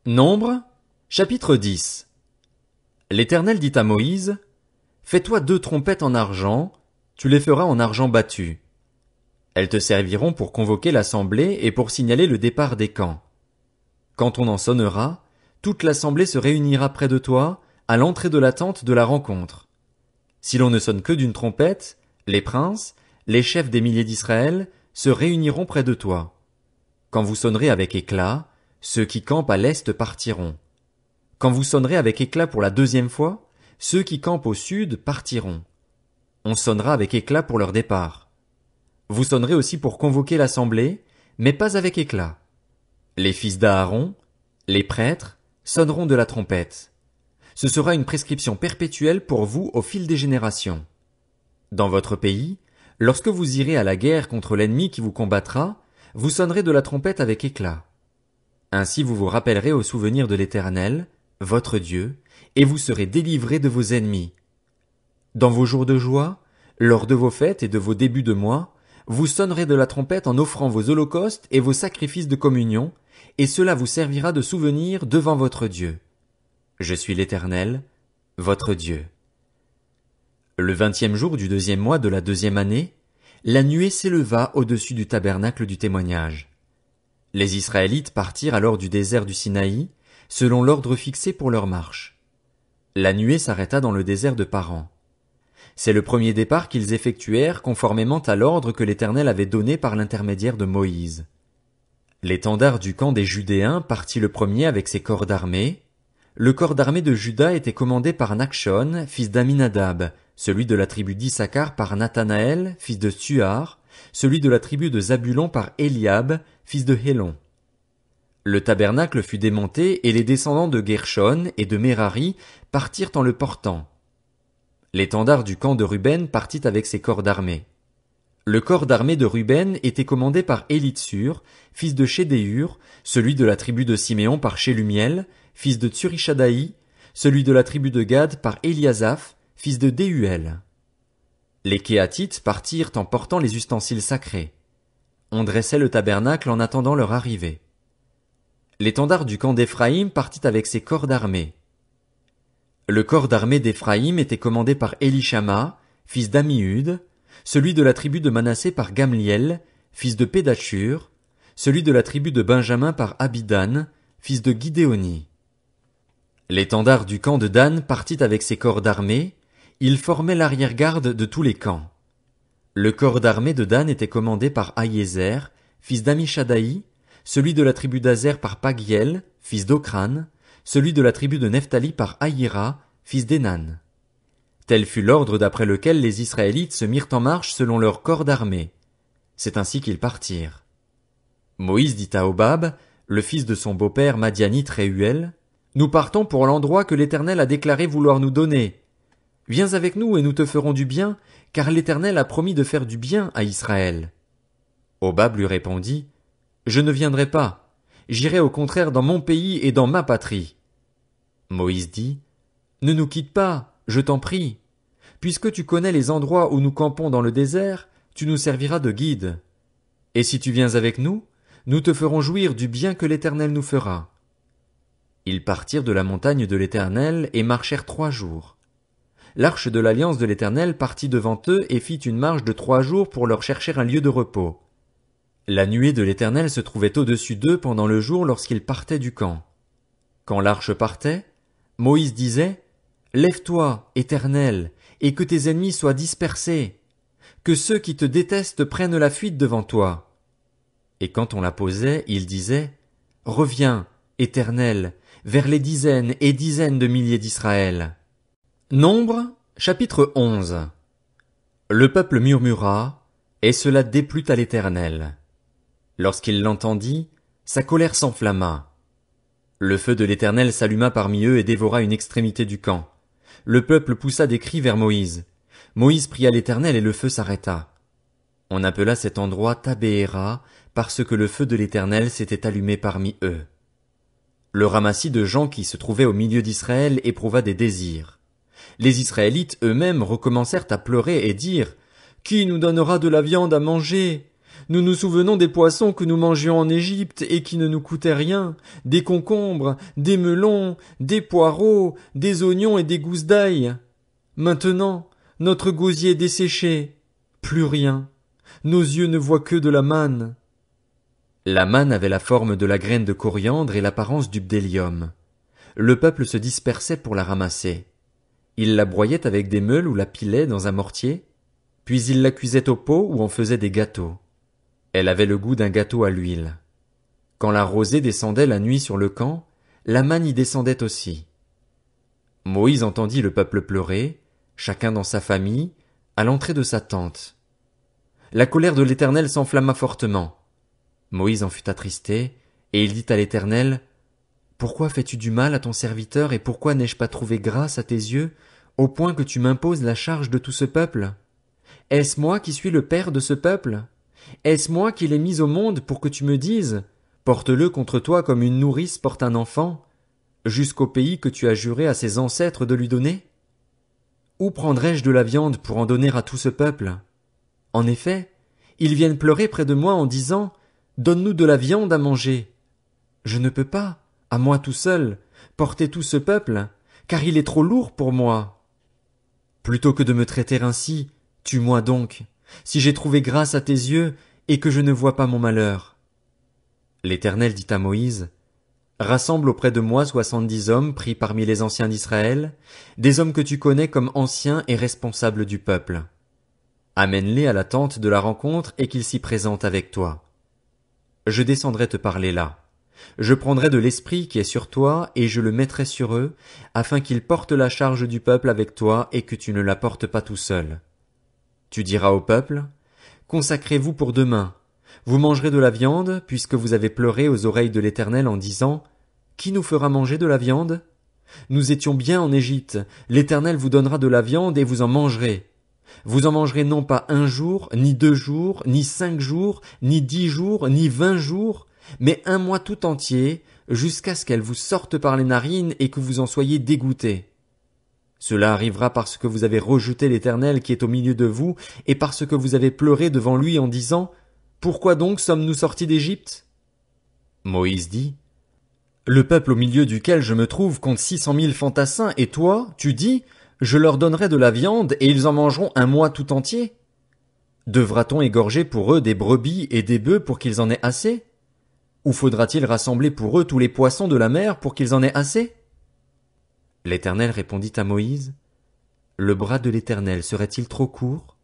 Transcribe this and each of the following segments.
Nombre, chapitre 10. L'Éternel dit à Moïse, fais-toi 2 trompettes en argent, tu les feras en argent battu. Elles te serviront pour convoquer l'assemblée et pour signaler le départ des camps. Quand on en sonnera, toute l'assemblée se réunira près de toi, à l'entrée de la tente de la rencontre. Si l'on ne sonne que d'une trompette, les princes, les chefs des milliers d'Israël, se réuniront près de toi. Quand vous sonnerez avec éclat, ceux qui campent à l'est partiront. Quand vous sonnerez avec éclat pour la 2e fois, ceux qui campent au sud partiront. On sonnera avec éclat pour leur départ. Vous sonnerez aussi pour convoquer l'assemblée, mais pas avec éclat. Les fils d'Aaron, les prêtres, sonneront de la trompette. Ce sera une prescription perpétuelle pour vous au fil des générations. Dans votre pays, lorsque vous irez à la guerre contre l'ennemi qui vous combattra, vous sonnerez de la trompette avec éclat. Ainsi vous vous rappellerez au souvenir de l'Éternel, votre Dieu, et vous serez délivrés de vos ennemis. Dans vos jours de joie, lors de vos fêtes et de vos débuts de mois, vous sonnerez de la trompette en offrant vos holocaustes et vos sacrifices de communion, et cela vous servira de souvenir devant votre Dieu. Je suis l'Éternel, votre Dieu. Le 20e jour du 2e mois de la 2e année, la nuée s'éleva au-dessus du tabernacle du témoignage. Les Israélites partirent alors du désert du Sinaï, selon l'ordre fixé pour leur marche. La nuée s'arrêta dans le désert de Paran. C'est le premier départ qu'ils effectuèrent conformément à l'ordre que l'Éternel avait donné par l'intermédiaire de Moïse. L'étendard du camp des Judéens partit le premier avec ses corps d'armée. Le corps d'armée de Juda était commandé par Nachshon, fils d'Aminadab, celui de la tribu d'Issachar par Nathanaël, fils de Suar, celui de la tribu de Zabulon par Eliab, fils de Hélon. Le tabernacle fut démonté et les descendants de Gershon et de Merari partirent en le portant. L'étendard du camp de Ruben partit avec ses corps d'armée. Le corps d'armée de Ruben était commandé par Élitsur, fils de Chédéur, celui de la tribu de Siméon par Shelumiel, fils de Tsurishadaï, celui de la tribu de Gad par Eliasaph, fils de Déhuel. Les Kéatites partirent en portant les ustensiles sacrés. On dressait le tabernacle en attendant leur arrivée. L'étendard du camp d'Éphraïm partit avec ses corps d'armée. Le corps d'armée d'Éphraïm était commandé par Élishama, fils d'Amihud, celui de la tribu de Manassé par Gamliel, fils de Pédachur, celui de la tribu de Benjamin par Abidan, fils de Gidéoni. L'étendard du camp de Dan partit avec ses corps d'armée, il formait l'arrière-garde de tous les camps. Le corps d'armée de Dan était commandé par Ahiézer, fils d'Amishadaï, celui de la tribu d'Azer par Pagiel, fils d'Okran, celui de la tribu de Nephtali par Ahira, fils d'Enan. Tel fut l'ordre d'après lequel les Israélites se mirent en marche selon leur corps d'armée. C'est ainsi qu'ils partirent. Moïse dit à Hobab, le fils de son beau-père Madianite Réhuel, nous partons pour l'endroit que l'Éternel a déclaré vouloir nous donner. Viens avec nous et nous te ferons du bien, car l'Éternel a promis de faire du bien à Israël. Hobab lui répondit, je ne viendrai pas, j'irai au contraire dans mon pays et dans ma patrie. Moïse dit, ne nous quitte pas, je t'en prie. Puisque tu connais les endroits où nous campons dans le désert, tu nous serviras de guide. Et si tu viens avec nous, nous te ferons jouir du bien que l'Éternel nous fera. Ils partirent de la montagne de l'Éternel et marchèrent 3 jours. L'arche de l'alliance de l'Éternel partit devant eux et fit une marche de 3 jours pour leur chercher un lieu de repos. La nuée de l'Éternel se trouvait au-dessus d'eux pendant le jour lorsqu'ils partaient du camp. Quand l'arche partait, Moïse disait, lève-toi, Éternel, et que tes ennemis soient dispersés, que ceux qui te détestent prennent la fuite devant toi. Et quand on la posait, il disait, reviens, Éternel, vers les dizaines et dizaines de milliers d'Israël. Nombre, chapitre 11. Le peuple murmura, et cela déplut à l'Éternel. Lorsqu'il l'entendit, sa colère s'enflamma. Le feu de l'Éternel s'alluma parmi eux et dévora une extrémité du camp. Le peuple poussa des cris vers Moïse. Moïse pria l'Éternel et le feu s'arrêta. On appela cet endroit Tabéhéra, parce que le feu de l'Éternel s'était allumé parmi eux. Le ramassis de gens qui se trouvaient au milieu d'Israël éprouva des désirs. Les Israélites eux-mêmes recommencèrent à pleurer et dire, qui nous donnera de la viande à manger? Nous nous souvenons des poissons que nous mangions en Égypte et qui ne nous coûtaient rien, des concombres, des melons, des poireaux, des oignons et des gousses d'ail. Maintenant, notre gosier est desséché. Plus rien. Nos yeux ne voient que de la manne. La manne avait la forme de la graine de coriandre et l'apparence du bdellium. Le peuple se dispersait pour la ramasser. Il la broyait avec des meules ou la pilait dans un mortier, puis il la cuisait au pot ou en faisait des gâteaux. Elle avait le goût d'un gâteau à l'huile. Quand la rosée descendait la nuit sur le camp, la manne y descendait aussi. Moïse entendit le peuple pleurer, chacun dans sa famille, à l'entrée de sa tente. La colère de l'Éternel s'enflamma fortement. Moïse en fut attristé, et il dit à l'Éternel, « Pourquoi fais-tu du mal à ton serviteur et pourquoi n'ai-je pas trouvé grâce à tes yeux, au point que tu m'imposes la charge de tout ce peuple? Est-ce moi qui suis le père de ce peuple? Est-ce moi qui l'ai mis au monde pour que tu me dises, porte-le contre toi comme une nourrice porte un enfant, jusqu'au pays que tu as juré à ses ancêtres de lui donner? Où prendrais-je de la viande pour en donner à tout ce peuple? En effet, ils viennent pleurer près de moi en disant, donne-nous de la viande à manger. Je ne peux pas, à moi tout seul, porter tout ce peuple, car il est trop lourd pour moi. Plutôt que de me traiter ainsi, tue-moi donc, si j'ai trouvé grâce à tes yeux et que je ne vois pas mon malheur. L'Éternel dit à Moïse, rassemble auprès de moi 70 hommes pris parmi les anciens d'Israël, des hommes que tu connais comme anciens et responsables du peuple. Amène-les à la tente de la rencontre et qu'ils s'y présentent avec toi. Je descendrai te parler là. Je prendrai de l'esprit qui est sur toi et je le mettrai sur eux, afin qu'ils portent la charge du peuple avec toi et que tu ne la portes pas tout seul. Tu diras au peuple, consacrez-vous pour demain. Vous mangerez de la viande, puisque vous avez pleuré aux oreilles de l'Éternel en disant, qui nous fera manger de la viande? Nous étions bien en Égypte, l'Éternel vous donnera de la viande et vous en mangerez. Vous en mangerez non pas 1 jour, ni 2 jours, ni 5 jours, ni 10 jours, ni 20 jours, mais 1 mois tout entier, jusqu'à ce qu'elle vous sorte par les narines et que vous en soyez dégoûtés. Cela arrivera parce que vous avez rejeté l'Éternel qui est au milieu de vous, et parce que vous avez pleuré devant lui en disant, pourquoi donc sommes-nous sortis d'Égypte? Moïse dit, le peuple au milieu duquel je me trouve compte 600 000 fantassins, et toi, tu dis, je leur donnerai de la viande et ils en mangeront 1 mois tout entier? Devra-t-on égorger pour eux des brebis et des bœufs pour qu'ils en aient assez? Ou faudra-t-il rassembler pour eux tous les poissons de la mer pour qu'ils en aient assez? L'Éternel répondit à Moïse, le bras de l'Éternel serait-il trop court?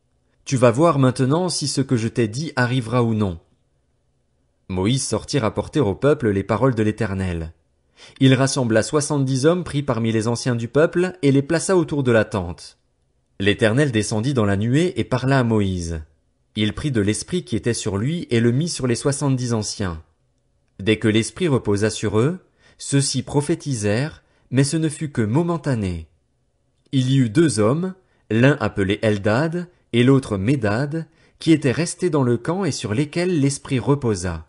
Tu vas voir maintenant si ce que je t'ai dit arrivera ou non. Moïse sortit rapporter au peuple les paroles de l'Éternel. Il rassembla 70 hommes pris parmi les anciens du peuple et les plaça autour de la tente. L'Éternel descendit dans la nuée et parla à Moïse. Il prit de l'esprit qui était sur lui et le mit sur les 70 anciens. Dès que l'esprit reposa sur eux, ceux-ci prophétisèrent, mais ce ne fut que momentané. Il y eut 2 hommes, l'un appelé Eldad et l'autre Médad, qui étaient restés dans le camp et sur lesquels l'esprit reposa.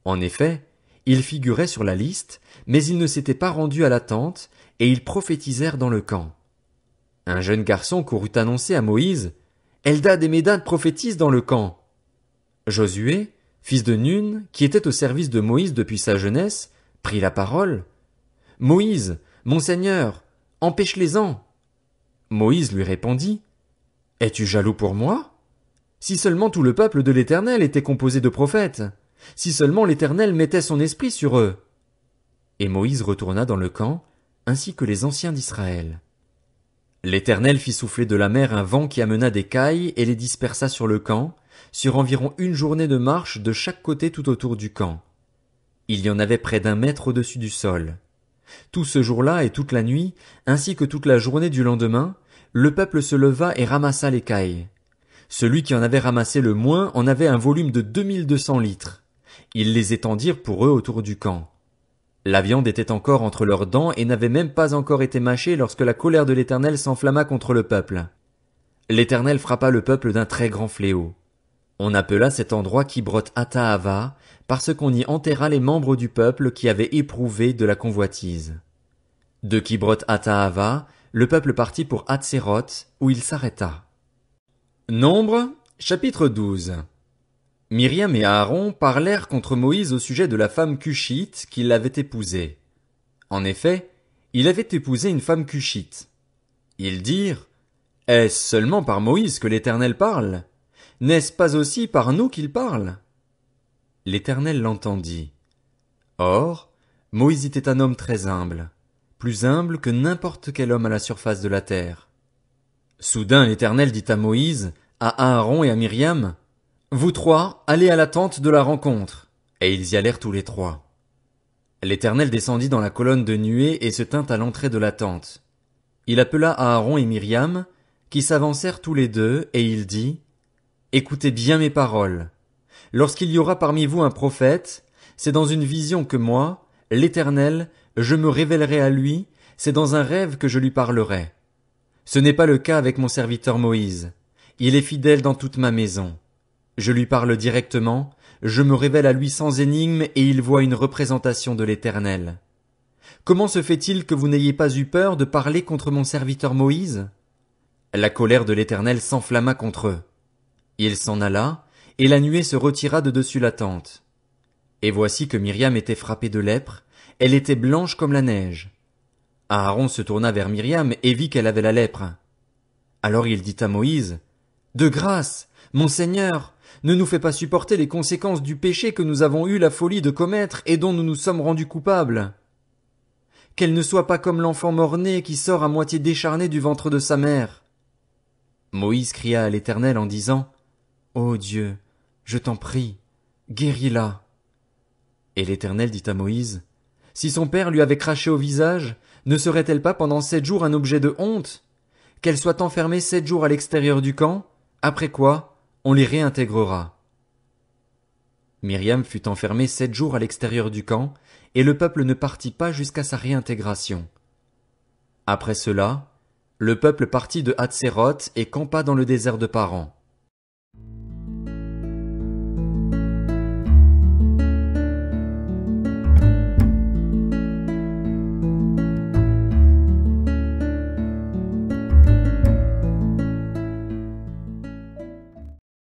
En effet, ils figuraient sur la liste, mais ils ne s'étaient pas rendus à la tente, et ils prophétisèrent dans le camp. Un jeune garçon courut annoncer à Moïse, Eldad et Médad prophétisent dans le camp. Josué, fils de Nun, qui était au service de Moïse depuis sa jeunesse, prit la parole. Moïse, mon Seigneur, empêche-les-en. Moïse lui répondit, es-tu jaloux pour moi? Si seulement tout le peuple de l'Éternel était composé de prophètes, si seulement l'Éternel mettait son esprit sur eux. Et Moïse retourna dans le camp, ainsi que les anciens d'Israël. L'Éternel fit souffler de la mer un vent qui amena des cailles et les dispersa sur le camp, sur environ 1 journée de marche de chaque côté tout autour du camp. Il y en avait près d'1 mètre au-dessus du sol. Tout ce jour-là et toute la nuit, ainsi que toute la journée du lendemain, le peuple se leva et ramassa les cailles. Celui qui en avait ramassé le moins en avait un volume de 2200 litres. Ils les étendirent pour eux autour du camp. La viande était encore entre leurs dents et n'avait même pas encore été mâchée lorsque la colère de l'Éternel s'enflamma contre le peuple. L'Éternel frappa le peuple d'un très grand fléau. On appela cet endroit Kibrot Hattaava, parce qu'on y enterra les membres du peuple qui avaient éprouvé de la convoitise. De Kibrot Hattaava, le peuple partit pour Hatséroth, où il s'arrêta. Nombre, chapitre 12. Myriam et Aaron parlèrent contre Moïse au sujet de la femme cushite qu'il avait épousée. En effet, il avait épousé une femme cushite. Ils dirent, est-ce seulement par Moïse que l'Éternel parle? N'est-ce pas aussi par nous qu'il parle? L'Éternel l'entendit. Or, Moïse était un homme très humble, plus humble que n'importe quel homme à la surface de la terre. Soudain l'Éternel dit à Moïse, à Aaron et à Myriam, vous trois, allez à la tente de la rencontre. Et ils y allèrent tous les trois. L'Éternel descendit dans la colonne de nuée et se tint à l'entrée de la tente. Il appela Aaron et Myriam, qui s'avancèrent tous les deux, et il dit, écoutez bien mes paroles. Lorsqu'il y aura parmi vous un prophète, c'est dans une vision que moi, l'Éternel, je me révélerai à lui, c'est dans un rêve que je lui parlerai. Ce n'est pas le cas avec mon serviteur Moïse. Il est fidèle dans toute ma maison. Je lui parle directement, je me révèle à lui sans énigme et il voit une représentation de l'Éternel. Comment se fait-il que vous n'ayez pas eu peur de parler contre mon serviteur Moïse? La colère de l'Éternel s'enflamma contre eux. Il s'en alla, et la nuée se retira de dessus la tente. Et voici que Myriam était frappée de lèpre, elle était blanche comme la neige. Aaron se tourna vers Myriam et vit qu'elle avait la lèpre. Alors il dit à Moïse, de grâce, mon Seigneur, ne nous fais pas supporter les conséquences du péché que nous avons eu la folie de commettre et dont nous nous sommes rendus coupables. Qu'elle ne soit pas comme l'enfant mort-né qui sort à moitié décharné du ventre de sa mère. Moïse cria à l'Éternel en disant, ô Dieu, je t'en prie, guéris-la. Et l'Éternel dit à Moïse, si son père lui avait craché au visage, ne serait-elle pas pendant 7 jours un objet de honte? Qu'elle soit enfermée 7 jours à l'extérieur du camp, après quoi, on les réintégrera. Myriam fut enfermée 7 jours à l'extérieur du camp, et le peuple ne partit pas jusqu'à sa réintégration. Après cela, le peuple partit de Hatséroth et campa dans le désert de Paran.